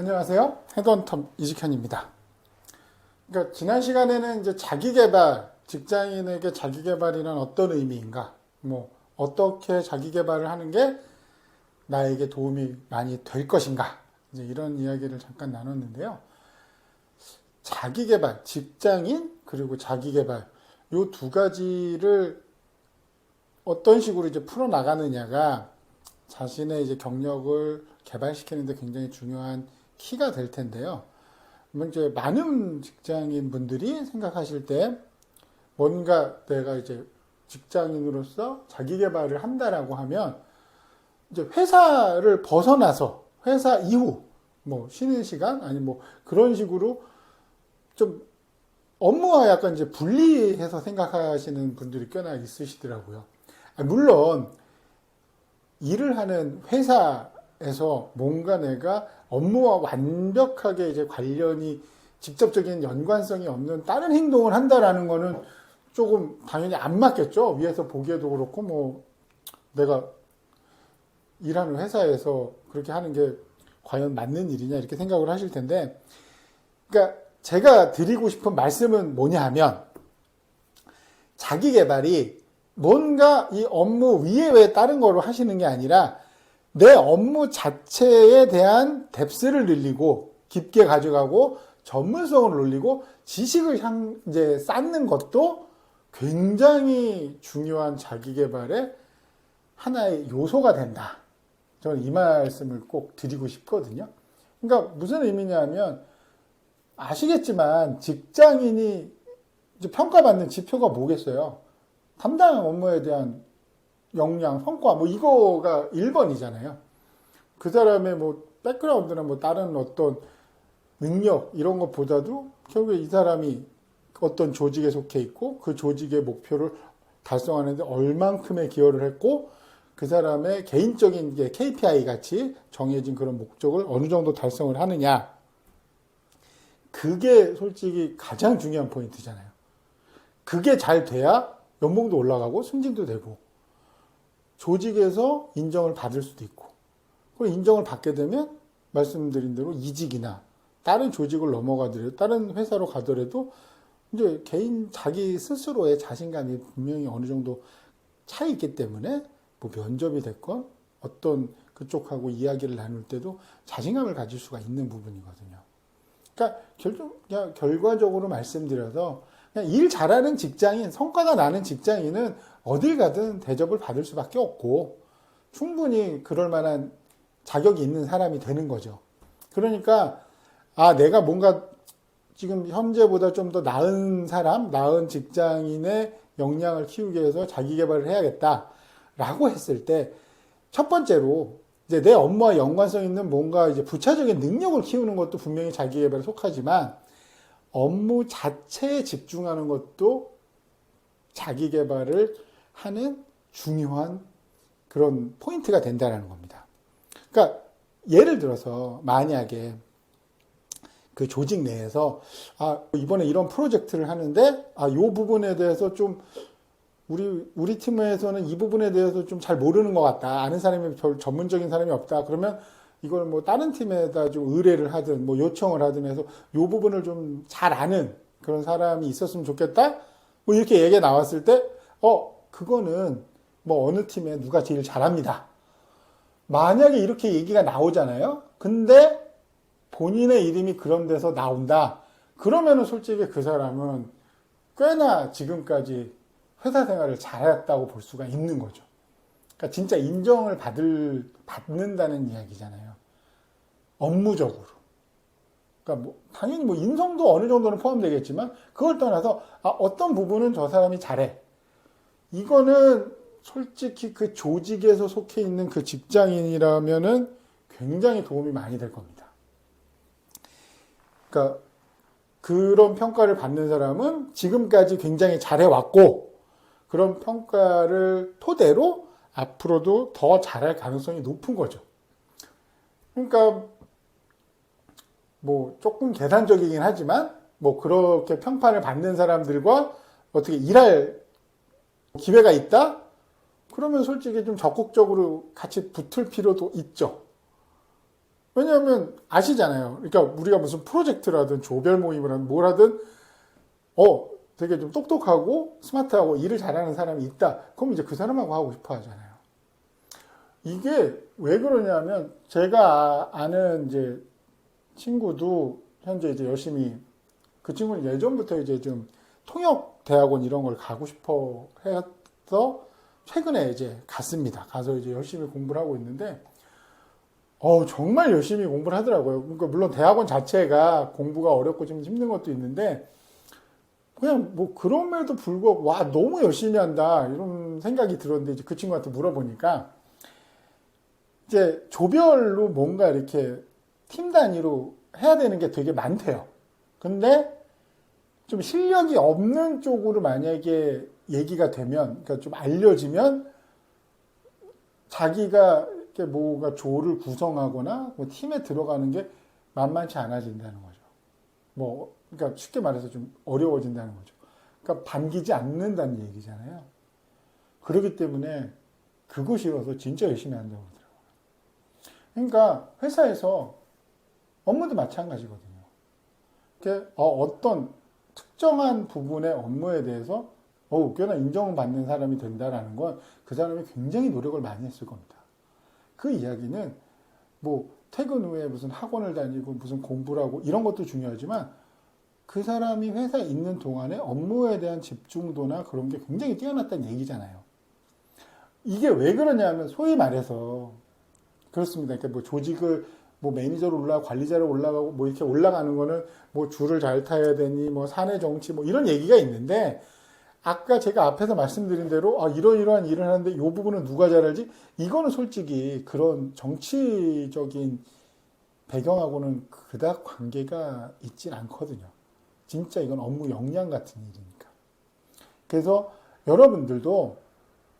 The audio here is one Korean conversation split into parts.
안녕하세요. 헤드헌터 이직현입니다. 그러니까 지난 시간에는 이제 자기계발, 직장인에게 자기계발이란 어떤 의미인가, 어떻게 자기계발을 하는 게 나에게 도움이 많이 될 것인가, 이제 이런 이야기를 잠깐 나눴는데요. 자기계발, 직장인 그리고 자기계발, 이 두 가지를 어떤 식으로 이제 풀어 나가느냐가 자신의 이제 경력을 개발시키는데 굉장히 중요한 키가 될 텐데요. 이제 많은 직장인 분들이 생각하실 때 뭔가 내가 이제 직장인으로서 자기 개발을 한다라고 하면 이제 회사를 벗어나서 회사 이후 쉬는 시간 아니 그런 식으로 좀 업무와 약간 이제 분리해서 생각하시는 분들이 꽤나 있으시더라고요. 물론 일을 하는 회사에서 뭔가 내가 업무와 완벽하게 이제 관련이 직접적인 연관성이 없는 다른 행동을 한다라는 거는 조금 당연히 안 맞겠죠. 위에서 보기에도 그렇고 내가 일하는 회사에서 그렇게 하는 게 과연 맞는 일이냐 이렇게 생각을 하실 텐데, 그러니까 제가 드리고 싶은 말씀은 뭐냐 하면 자기 개발이 뭔가 이 업무 위에 왜 다른 거로 하시는 게 아니라 내 업무 자체에 대한 뎁스를 늘리고 깊게 가져가고 전문성을 올리고 지식을 이제 쌓는 것도 굉장히 중요한 자기 개발의 하나의 요소가 된다. 저는 이 말씀을 꼭 드리고 싶거든요. 그러니까 무슨 의미냐면 아시겠지만 직장인이 이제 평가받는 지표가 뭐겠어요? 담당 업무에 대한 역량, 성과, 이거가 1번이잖아요. 그 사람의 백그라운드나 다른 어떤 능력, 이런 것보다도 결국에 이 사람이 어떤 조직에 속해 있고 그 조직의 목표를 달성하는데 얼만큼의 기여를 했고 그 사람의 개인적인 KPI 같이 정해진 그런 목적을 어느 정도 달성을 하느냐. 그게 솔직히 가장 중요한 포인트잖아요. 그게 잘 돼야 연봉도 올라가고 승진도 되고 조직에서 인정을 받을 수도 있고, 그리고 인정을 받게 되면 말씀드린 대로 이직이나 다른 조직을 넘어가더라도 다른 회사로 가더라도 이제 개인 자기 스스로의 자신감이 분명히 어느 정도 차이 있기 때문에 면접이 됐건 어떤 그쪽하고 이야기를 나눌 때도 자신감을 가질 수가 있는 부분이거든요. 그러니까 그냥 결과적으로 말씀드려서 그냥 일 잘하는 직장인, 성과가 나는 직장인은 어딜 가든 대접을 받을 수밖에 없고 충분히 그럴 만한 자격이 있는 사람이 되는 거죠. 그러니까 내가 뭔가 지금 현재보다 좀 더 나은 사람, 나은 직장인의 역량을 키우기 위해서 자기 개발을 해야겠다라고 했을 때 첫 번째로 이제 내 업무와 연관성 있는 뭔가 이제 부차적인 능력을 키우는 것도 분명히 자기 개발에 속하지만 업무 자체에 집중하는 것도 자기 개발을 하는 중요한 그런 포인트가 된다는 겁니다. 그러니까 예를 들어서 만약에 그 조직 내에서 이번에 이런 프로젝트를 하는데 이 부분에 대해서 좀 우리 팀에서는 이 부분에 대해서 좀 잘 모르는 것 같다. 아는 사람이 별 전문적인 사람이 없다. 그러면 이걸 다른 팀에다 좀 의뢰를 하든 요청을 하든 해서 이 부분을 좀 잘 아는 그런 사람이 있었으면 좋겠다. 이렇게 얘기가 나왔을 때 그거는 어느 팀에 누가 제일 잘합니다. 만약에 이렇게 얘기가 나오잖아요. 근데 본인의 이름이 그런 데서 나온다. 그러면은 솔직히 그 사람은 꽤나 지금까지 회사 생활을 잘했다고 볼 수가 있는 거죠. 그러니까 진짜 인정을 받는다는 이야기잖아요. 업무적으로. 그러니까 당연히 인성도 어느 정도는 포함되겠지만 그걸 떠나서 어떤 부분은 저 사람이 잘해. 이거는 솔직히 그 조직에서 속해 있는 그 직장인이라면은 굉장히 도움이 많이 될 겁니다. 그러니까 그런 평가를 받는 사람은 지금까지 굉장히 잘해왔고 그런 평가를 토대로 앞으로도 더 잘할 가능성이 높은 거죠. 그러니까 조금 계산적이긴 하지만 그렇게 평판을 받는 사람들과 어떻게 일할 기회가 있다? 그러면 솔직히 좀 적극적으로 같이 붙을 필요도 있죠. 왜냐하면 아시잖아요. 그러니까 우리가 무슨 프로젝트라든 조별 모임을 하든 뭘 하든 되게 좀 똑똑하고 스마트하고 일을 잘하는 사람이 있다. 그럼 이제 그 사람하고 하고 싶어 하잖아요. 이게 왜 그러냐면 제가 아는 이제 친구도 현재 이제 열심히 그 친구는 예전부터 이제 좀 통역 대학원 이런 걸 가고 싶어 해서 최근에 이제 갔습니다. 가서 이제 열심히 공부를 하고 있는데 정말 열심히 공부를 하더라고요. 그러니까 물론 대학원 자체가 공부가 어렵고 좀 힘든 것도 있는데 그냥 뭐 그럼에도 불구하고 와 너무 열심히 한다 이런 생각이 들었는데 이제 그 친구한테 물어보니까 이제 조별로 뭔가 이렇게 팀 단위로 해야 되는 게 되게 많대요. 근데 좀 실력이 없는 쪽으로 만약에 얘기가 되면, 그러니까 좀 알려지면 자기가 이렇게 뭐가 조를 구성하거나 뭐 팀에 들어가는 게 만만치 않아진다는 거죠. 그러니까 쉽게 말해서 좀 어려워진다는 거죠. 그러니까 반기지 않는다는 얘기잖아요. 그렇기 때문에 그거 싫어서 진짜 열심히 한다고 그러더라고요. 그러니까 회사에서 업무도 마찬가지거든요. 어떤 특정한 부분의 업무에 대해서 꽤나 인정받는 사람이 된다라는 건 그 사람이 굉장히 노력을 많이 했을 겁니다. 그 이야기는 뭐 퇴근 후에 무슨 학원을 다니고 무슨 공부를 하고 이런 것도 중요하지만 그 사람이 회사에 있는 동안에 업무에 대한 집중도나 그런 게 굉장히 뛰어났다는 얘기잖아요. 이게 왜 그러냐면 소위 말해서 그렇습니다. 그러니까 뭐 조직을 뭐 매니저로 올라가고 관리자로 올라가고 뭐 이렇게 올라가는 거는 뭐 줄을 잘 타야 되니 뭐 사내 정치 뭐 이런 얘기가 있는데 아까 제가 앞에서 말씀드린 대로 이러이러한 일을 하는데 이 부분은 누가 잘 알지? 이거는 솔직히 그런 정치적인 배경하고는 그닥 관계가 있진 않거든요. 진짜 이건 업무 역량 같은 일이니까. 그래서 여러분들도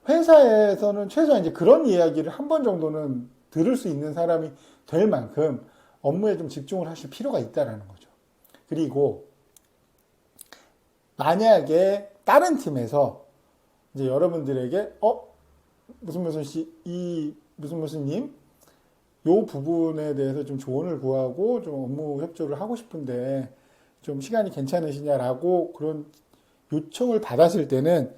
회사에서는 최소한 이제 그런 이야기를 한 번 정도는 들을 수 있는 사람이 될 만큼 업무에 좀 집중을 하실 필요가 있다라는 거죠. 그리고 만약에 다른 팀에서 이제 여러분들에게 무슨 무슨 씨, 이 무슨 님, 요 부분에 대해서 좀 조언을 구하고 좀 업무 협조를 하고 싶은데 좀 시간이 괜찮으시냐라고 그런 요청을 받았을 때는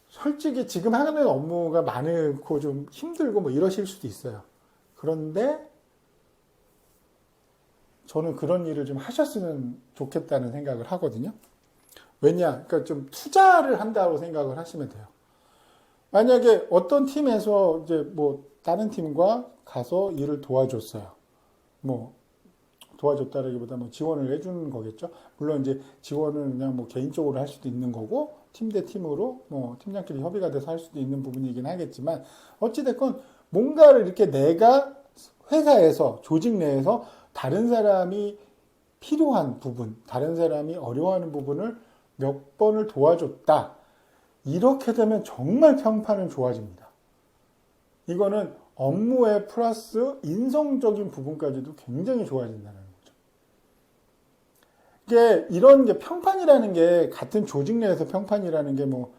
솔직히 지금 하는 업무가 많고 좀 힘들고 뭐 이러실 수도 있어요. 그런데 저는 그런 일을 좀 하셨으면 좋겠다는 생각을 하거든요. 왜냐? 그러니까 좀 투자를 한다고 생각을 하시면 돼요. 만약에 어떤 팀에서 이제 뭐 다른 팀과 가서 일을 도와줬어요. 뭐 도와줬다라기보다 뭐 지원을 해주는 거겠죠. 물론 이제 지원은 그냥 뭐 개인적으로 할 수도 있는 거고 팀 대 팀으로 뭐 팀장끼리 협의가 돼서 할 수도 있는 부분이긴 하겠지만 어찌됐건 뭔가를 이렇게 내가 회사에서 조직 내에서 다른 사람이 필요한 부분, 다른 사람이 어려워하는 부분을 몇 번을 도와줬다. 이렇게 되면 정말 평판은 좋아집니다. 이거는 업무에 플러스 인성적인 부분까지도 굉장히 좋아진다는 거죠. 이게 이런 게 평판이라는 게 같은 조직 내에서 평판이라는 게 뭐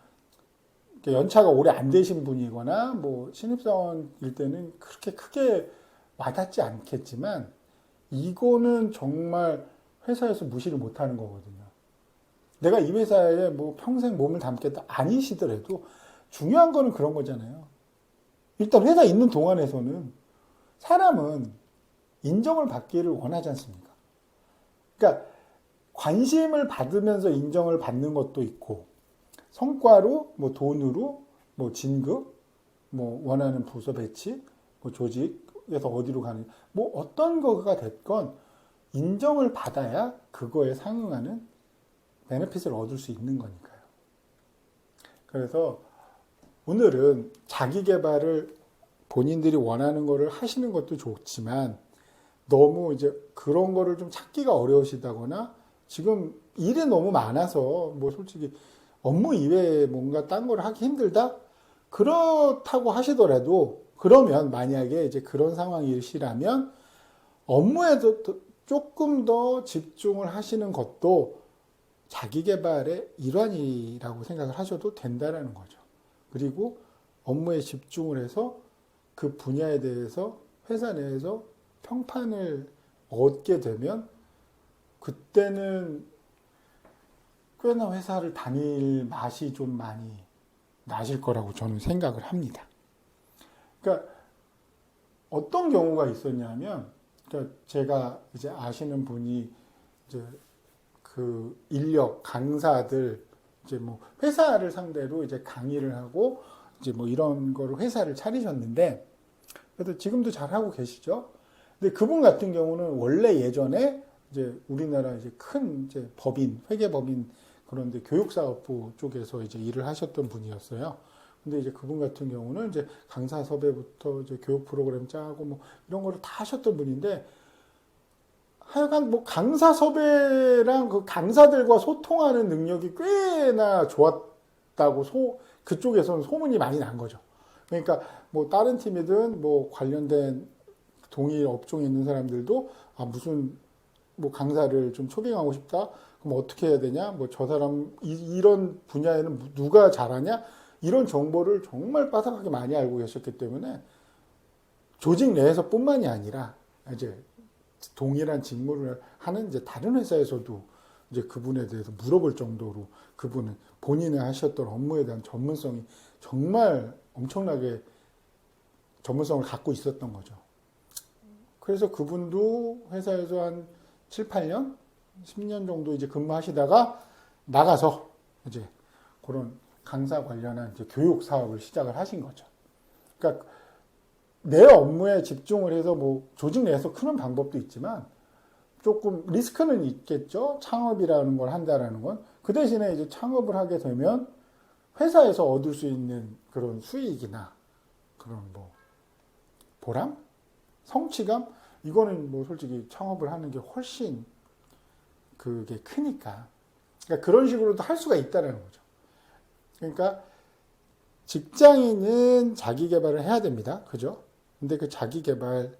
연차가 오래 안 되신 분이거나 뭐 신입사원일 때는 그렇게 크게 와닿지 않겠지만 이거는 정말 회사에서 무시를 못하는 거거든요. 내가 이 회사에 뭐 평생 몸을 담겠다 아니시더라도 중요한 거는 그런 거잖아요. 일단 회사에 있는 동안에서는 사람은 인정을 받기를 원하지 않습니까? 그러니까 관심을 받으면서 인정을 받는 것도 있고 성과로 뭐 돈으로 뭐 진급 뭐 원하는 부서 배치 뭐 조직에서 어디로 가는 뭐 어떤 거가 됐건 인정을 받아야 그거에 상응하는 베네핏을 얻을 수 있는 거니까요. 그래서 오늘은 자기 개발을 본인들이 원하는 거를 하시는 것도 좋지만 너무 이제 그런 거를 좀 찾기가 어려우시다거나 지금 일이 너무 많아서 뭐 솔직히 업무 이외에 뭔가 딴 걸 하기 힘들다? 그렇다고 하시더라도 그러면 만약에 이제 그런 상황이시라면 업무에도 조금 더 집중을 하시는 것도 자기 개발의 일환이라고 생각을 하셔도 된다라는 거죠. 그리고 업무에 집중을 해서 그 분야에 대해서 회사 내에서 평판을 얻게 되면 그때는 꽤나 회사를 다닐 맛이 좀 많이 나실 거라고 저는 생각을 합니다. 그러니까 어떤 경우가 있었냐면, 그러니까 제가 이제 아시는 분이 이제 그 인력 강사들 이제 뭐 회사를 상대로 이제 강의를 하고 이제 뭐 이런 거를 회사를 차리셨는데, 그래도 지금도 잘 하고 계시죠. 근데 그분 같은 경우는 원래 예전에 이제 우리나라 이제 큰 이제 법인, 회계법인 그런데 교육사업부 쪽에서 이제 일을 하셨던 분이었어요. 근데 이제 그분 같은 경우는 이제 강사 섭외부터 이제 교육 프로그램 짜고 뭐 이런 거를 다 하셨던 분인데, 하여간 뭐 강사 섭외랑 그 강사들과 소통하는 능력이 꽤나 좋았다고 그쪽에서는 소문이 많이 난 거죠. 그러니까 뭐 다른 팀이든 뭐 관련된 동일 업종에 있는 사람들도 아 무슨 뭐 강사를 좀 초빙하고 싶다. 그럼 어떻게 해야 되냐? 뭐 저 사람 이런 분야에는 누가 잘하냐? 이런 정보를 정말 빠삭하게 많이 알고 계셨기 때문에 조직 내에서뿐만이 아니라 이제 동일한 직무를 하는 이제 다른 회사에서도 이제 그분에 대해서 물어볼 정도로 그분은 본인이 하셨던 업무에 대한 전문성이 정말 엄청나게 전문성을 갖고 있었던 거죠. 그래서 그분도 회사에서 한 7, 8년, 10년 정도 이제 근무하시다가 나가서 이제 그런 강사 관련한 이제 교육 사업을 시작을 하신 거죠. 그러니까 내 업무에 집중을 해서 뭐 조직 내에서 크는 방법도 있지만 조금 리스크는 있겠죠. 창업이라는 걸 한다라는 건. 그 대신에 이제 창업을 하게 되면 회사에서 얻을 수 있는 그런 수익이나 그런 뭐 보람? 성취감? 이거는 뭐 솔직히 창업을 하는 게 훨씬 그게 크니까. 그러니까 그런 식으로도 할 수가 있다는 거죠. 그러니까 직장인은 자기 개발을 해야 됩니다. 그죠? 근데 그 자기 개발하는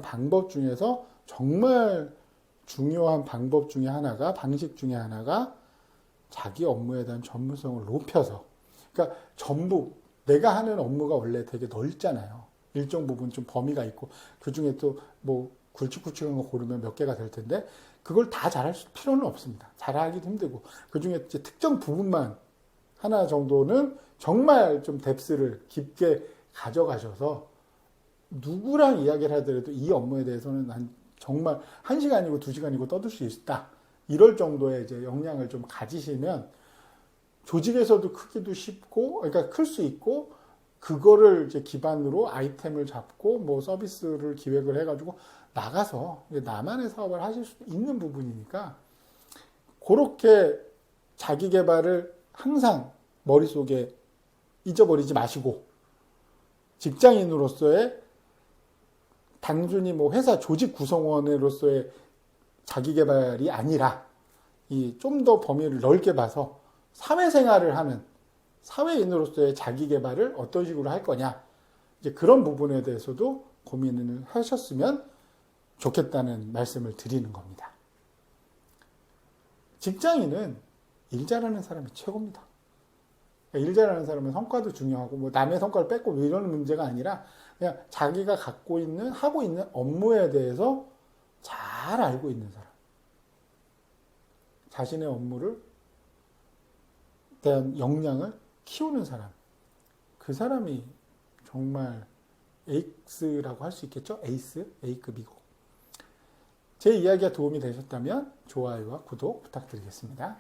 방법 중에서 정말 중요한 방법 중에 하나가, 방식 중에 하나가 자기 업무에 대한 전문성을 높여서, 그러니까 전부 내가 하는 업무가 원래 되게 넓잖아요. 일정 부분 좀 범위가 있고 그 중에 또 뭐 굵직굵직한 거 고르면 몇 개가 될 텐데 그걸 다 잘할 필요는 없습니다. 잘하기도 힘들고 그 중에 이제 특정 부분만 하나 정도는 정말 좀 뎁스를 깊게 가져가셔서 누구랑 이야기를 하더라도 이 업무에 대해서는 난 정말 1시간이고 2시간이고 떠들 수 있다. 이럴 정도의 이제 역량을 좀 가지시면 조직에서도 크기도 쉽고, 그러니까 클 수 있고, 그거를 이제 기반으로 아이템을 잡고 뭐 서비스를 기획을 해가지고 나가서 나만의 사업을 하실 수 있는 부분이니까 그렇게 자기 개발을 항상 머릿속에 잊어버리지 마시고 직장인으로서의 단순히 뭐 회사 조직 구성원으로서의 자기 개발이 아니라 이 좀 더 범위를 넓게 봐서 사회생활을 하는 사회인으로서의 자기 개발을 어떤 식으로 할 거냐. 이제 그런 부분에 대해서도 고민을 하셨으면 좋겠다는 말씀을 드리는 겁니다. 직장인은 일 잘하는 사람이 최고입니다. 일 잘하는 사람은 성과도 중요하고 뭐 남의 성과를 뺏고 뭐 이런 문제가 아니라 그냥 자기가 갖고 있는 하고 있는 업무에 대해서 잘 알고 있는 사람. 자신의 업무를 대한 역량을 키우는 사람. 그 사람이 정말 에이스라고 할 수 있겠죠? 에이스? A급이고. 제 이야기가 도움이 되셨다면 좋아요와 구독 부탁드리겠습니다.